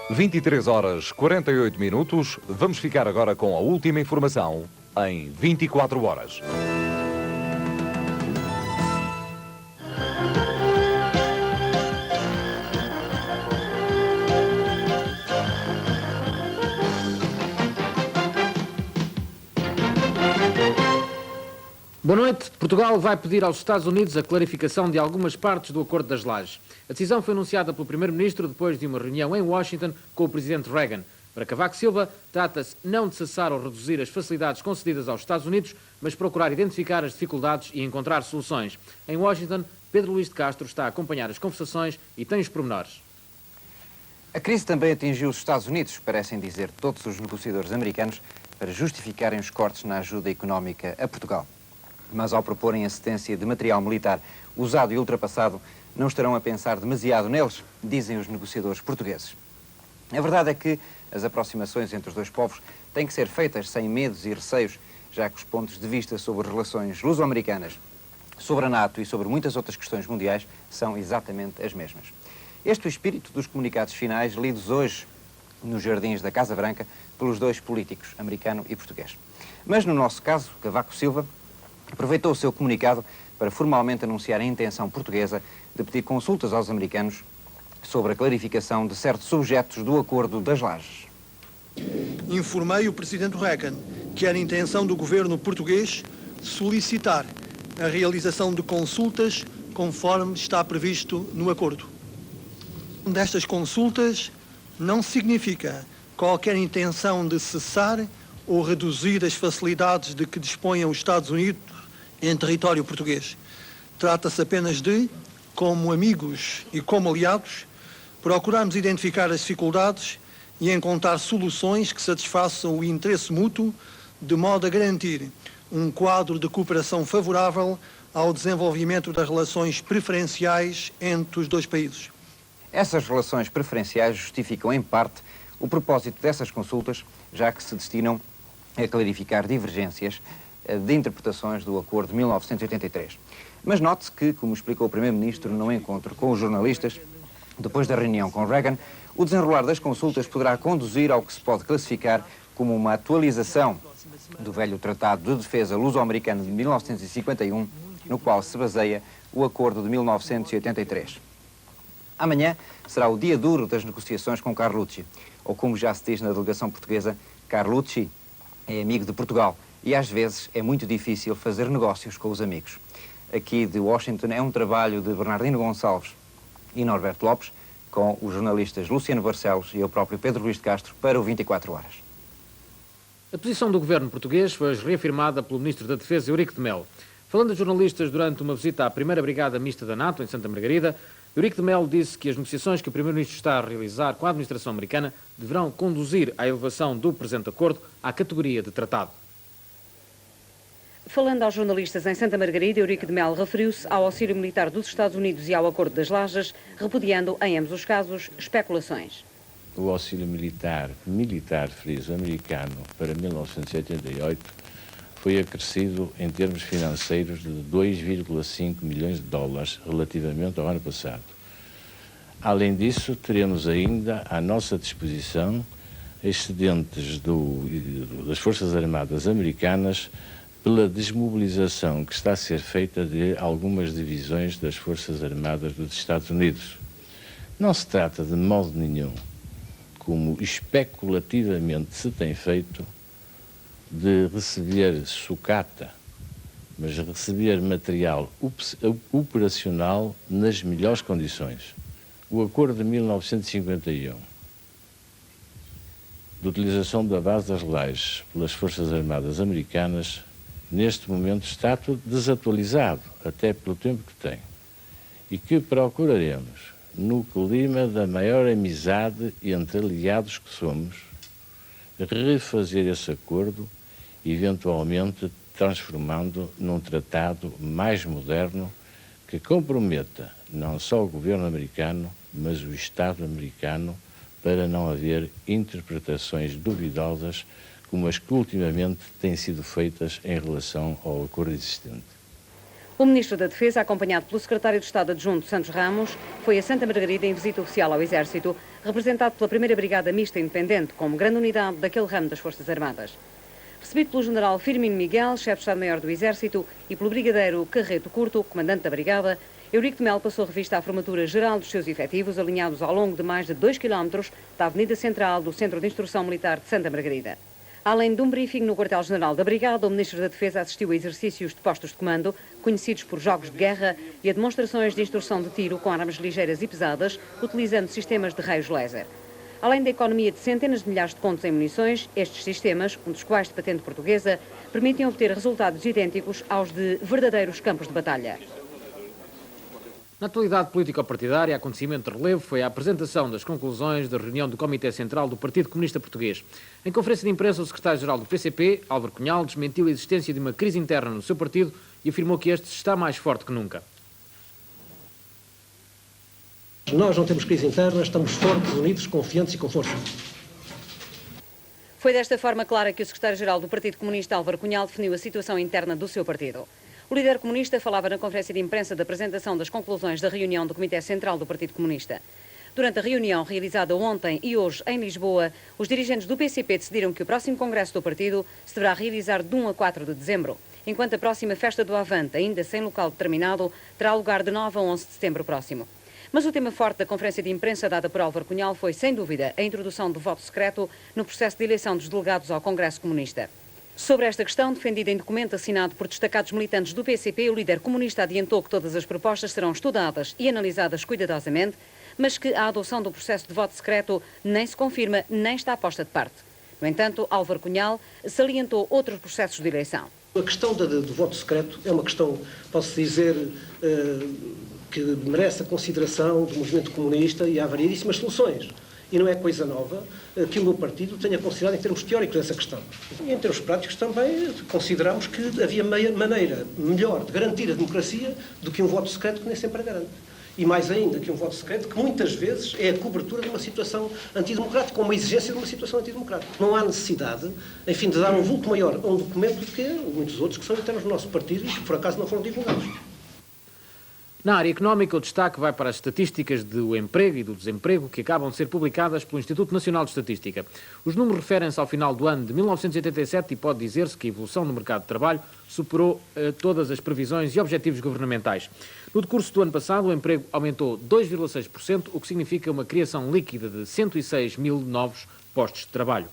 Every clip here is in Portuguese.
23 horas 48 minutos. Vamos ficar agora com a última informação em 24 horas. Boa noite. Portugal vai pedir aos Estados Unidos a clarificação de algumas partes do Acordo das Lajes. A decisão foi anunciada pelo Primeiro-Ministro depois de uma reunião em Washington com o Presidente Reagan. Para Cavaco Silva, trata-se não de cessar ou reduzir as facilidades concedidas aos Estados Unidos, mas procurar identificar as dificuldades e encontrar soluções. Em Washington, Pedro Luís de Castro está a acompanhar as conversações e tem os pormenores. A crise também atingiu os Estados Unidos, parecem dizer todos os negociadores americanos, para justificarem os cortes na ajuda económica a Portugal. Mas ao proporem a cedência de material militar usado e ultrapassado, não estarão a pensar demasiado neles, dizem os negociadores portugueses. A verdade é que as aproximações entre os dois povos têm que ser feitas sem medos e receios, já que os pontos de vista sobre relações luso-americanas, sobre a NATO e sobre muitas outras questões mundiais são exatamente as mesmas. Este é o espírito dos comunicados finais lidos hoje nos jardins da Casa Branca pelos dois políticos, americano e português. Mas no nosso caso, Cavaco Silva aproveitou o seu comunicado para formalmente anunciar a intenção portuguesa de pedir consultas aos americanos sobre a clarificação de certos objetos do Acordo das Lajes. Informei o Presidente Reagan que era intenção do governo português solicitar a realização de consultas conforme está previsto no Acordo. Destas consultas não significa qualquer intenção de cessar ou reduzir as facilidades de que dispõem os Estados Unidos em território português. Trata-se apenas de, como amigos e como aliados, procurarmos identificar as dificuldades e encontrar soluções que satisfaçam o interesse mútuo, de modo a garantir um quadro de cooperação favorável ao desenvolvimento das relações preferenciais entre os dois países. Essas relações preferenciais justificam, em parte, o propósito dessas consultas, já que se destinam a clarificar divergências de interpretações do Acordo de 1983. Mas note-se que, como explicou o Primeiro-Ministro no encontro com os jornalistas, depois da reunião com Reagan, o desenrolar das consultas poderá conduzir ao que se pode classificar como uma atualização do velho Tratado de Defesa Luso-Americano de 1951, no qual se baseia o Acordo de 1983. Amanhã será o dia duro das negociações com Carlucci, ou como já se diz na delegação portuguesa, Carlucci é amigo de Portugal e às vezes é muito difícil fazer negócios com os amigos. Aqui de Washington é um trabalho de Bernardino Gonçalves e Norberto Lopes, com os jornalistas Luciano Barcelos e eu próprio Pedro Luís de Castro para o 24 horas. A posição do governo português foi reafirmada pelo Ministro da Defesa, Eurico de Melo. Falando a jornalistas durante uma visita à primeira Brigada Mista da NATO, em Santa Margarida, Eurico de Melo disse que as negociações que o Primeiro-Ministro está a realizar com a administração americana deverão conduzir à elevação do presente acordo à categoria de tratado. Falando aos jornalistas em Santa Margarida, Eurico de Melo referiu-se ao auxílio militar dos Estados Unidos e ao Acordo das Lajes, repudiando, em ambos os casos, especulações. O auxílio militar friso americano para 1988 foi acrescido em termos financeiros de 2,5 milhões de dólares relativamente ao ano passado. Além disso, teremos ainda à nossa disposição excedentes das Forças Armadas americanas pela desmobilização que está a ser feita de algumas divisões das Forças Armadas dos Estados Unidos. Não se trata de modo nenhum, como especulativamente se tem feito, de receber sucata, mas receber material operacional nas melhores condições. O Acordo de 1951, de utilização da base das Lajes pelas Forças Armadas americanas, neste momento está tudo desatualizado, até pelo tempo que tem, e que procuraremos, no clima da maior amizade entre aliados que somos, refazer esse acordo, eventualmente transformando num tratado mais moderno que comprometa não só o governo americano, mas o Estado americano, para não haver interpretações duvidosas como as que ultimamente têm sido feitas em relação ao acordo existente. O Ministro da Defesa, acompanhado pelo Secretário de Estado Adjunto Santos Ramos, foi a Santa Margarida em visita oficial ao Exército, representado pela 1ª Brigada Mista Independente, como grande unidade daquele ramo das Forças Armadas. Recebido pelo General Firmino Miguel, chefe de Estado-Maior do Exército, e pelo Brigadeiro Carreto Curto, comandante da Brigada, Eurico de Melo passou revista à formatura geral dos seus efetivos, alinhados ao longo de mais de 2 km da Avenida Central do Centro de Instrução Militar de Santa Margarida. Além de um briefing no quartel-general da Brigada, o Ministro da Defesa assistiu a exercícios de postos de comando, conhecidos por jogos de guerra, e a demonstrações de instrução de tiro com armas ligeiras e pesadas, utilizando sistemas de raios laser. Além da economia de centenas de milhares de contos em munições, estes sistemas, um dos quais de patente portuguesa, permitem obter resultados idênticos aos de verdadeiros campos de batalha. Na atualidade político-partidária, acontecimento de relevo foi a apresentação das conclusões da reunião do Comitê Central do Partido Comunista Português. Em conferência de imprensa, o secretário-geral do PCP, Álvaro Cunhal, desmentiu a existência de uma crise interna no seu partido e afirmou que este está mais forte que nunca. Nós não temos crise interna, estamos fortes, unidos, confiantes e com força. Foi desta forma clara que o secretário-geral do Partido Comunista, Álvaro Cunhal, definiu a situação interna do seu partido. O líder comunista falava na conferência de imprensa da apresentação das conclusões da reunião do Comitê Central do Partido Comunista. Durante a reunião realizada ontem e hoje em Lisboa, os dirigentes do PCP decidiram que o próximo congresso do partido se deverá realizar de 1 a 4 de dezembro, enquanto a próxima festa do Avante, ainda sem local determinado, terá lugar de 9 a 11 de setembro próximo. Mas o tema forte da conferência de imprensa dada por Álvaro Cunhal foi, sem dúvida, a introdução do voto secreto no processo de eleição dos delegados ao Congresso Comunista. Sobre esta questão, defendida em documento assinado por destacados militantes do PCP, o líder comunista adiantou que todas as propostas serão estudadas e analisadas cuidadosamente, mas que a adoção do processo de voto secreto nem se confirma nem está posta de parte. No entanto, Álvaro Cunhal salientou outros processos de eleição. A questão do voto secreto é uma questão, posso dizer, que merece a consideração do movimento comunista e há variedíssimas soluções. E não é coisa nova que o meu partido tenha considerado em termos teóricos essa questão. E em termos práticos também consideramos que havia maneira melhor de garantir a democracia do que um voto secreto que nem sempre garante. E mais ainda que um voto secreto que muitas vezes é a cobertura de uma situação antidemocrática, ou uma exigência de uma situação antidemocrática. Não há necessidade, enfim, de dar um vulto maior a um documento do que a muitos outros que são internos do nosso partido e que por acaso não foram divulgados. Na área económica, o destaque vai para as estatísticas do emprego e do desemprego que acabam de ser publicadas pelo Instituto Nacional de Estatística. Os números referem-se ao final do ano de 1987 e pode dizer-se que a evolução no mercado de trabalho superou todas as previsões e objetivos governamentais. No decurso do ano passado, o emprego aumentou 2,6%, o que significa uma criação líquida de 106 mil novos postos de trabalho.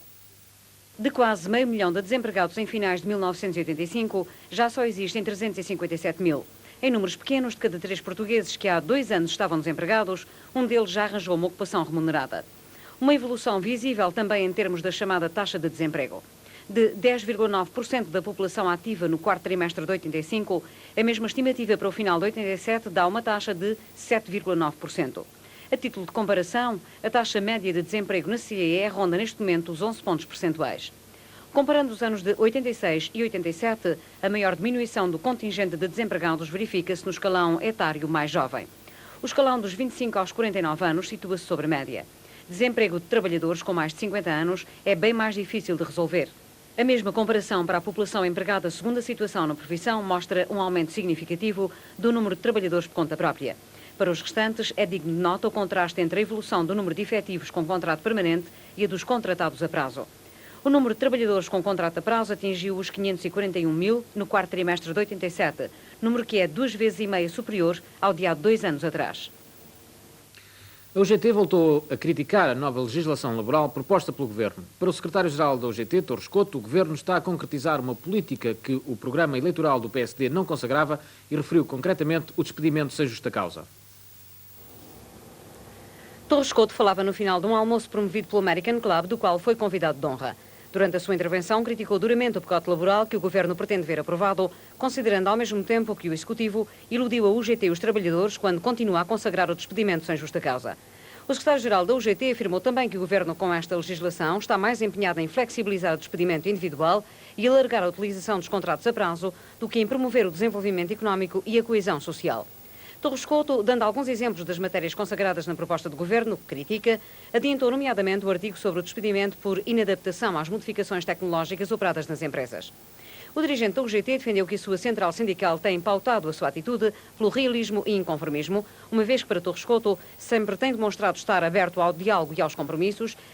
De quase meio milhão de desempregados em finais de 1985, já só existem 357 mil. Em números pequenos, de cada 3 portugueses que há 2 anos estavam desempregados, um deles já arranjou uma ocupação remunerada. Uma evolução visível também em termos da chamada taxa de desemprego. De 10,9% da população ativa no quarto trimestre de 85, a mesma estimativa para o final de 87 dá uma taxa de 7,9%. A título de comparação, a taxa média de desemprego na CEE ronda neste momento os 11 pontos percentuais. Comparando os anos de 86 e 87, a maior diminuição do contingente de desempregados verifica-se no escalão etário mais jovem. O escalão dos 25 aos 49 anos situa-se sobre a média. Desemprego de trabalhadores com mais de 50 anos é bem mais difícil de resolver. A mesma comparação para a população empregada segundo a situação na profissão mostra um aumento significativo do número de trabalhadores por conta própria. Para os restantes, é digno de nota o contraste entre a evolução do número de efetivos com contrato permanente e a dos contratados a prazo. O número de trabalhadores com contrato a prazo atingiu os 541 mil no quarto trimestre de 87, número que é 2,5 vezes superior ao de há 2 anos atrás. A UGT voltou a criticar a nova legislação laboral proposta pelo Governo. Para o secretário-geral da UGT, Torres Couto, o Governo está a concretizar uma política que o programa eleitoral do PSD não consagrava e referiu concretamente o despedimento sem justa causa. Torres Couto falava no final de um almoço promovido pelo American Club, do qual foi convidado de honra. Durante a sua intervenção, criticou duramente o pacote laboral que o Governo pretende ver aprovado, considerando ao mesmo tempo que o Executivo iludiu a UGT e os trabalhadores quando continua a consagrar o despedimento sem justa causa. O secretário-geral da UGT afirmou também que o Governo, com esta legislação, está mais empenhado em flexibilizar o despedimento individual e alargar a utilização dos contratos a prazo do que em promover o desenvolvimento económico e a coesão social. Torres Couto, dando alguns exemplos das matérias consagradas na proposta do Governo, que critica, adiantou nomeadamente o artigo sobre o despedimento por inadaptação às modificações tecnológicas operadas nas empresas. O dirigente da UGT defendeu que a sua central sindical tem pautado a sua atitude pelo realismo e inconformismo, uma vez que para Torres Couto sempre tem demonstrado estar aberto ao diálogo e aos compromissos,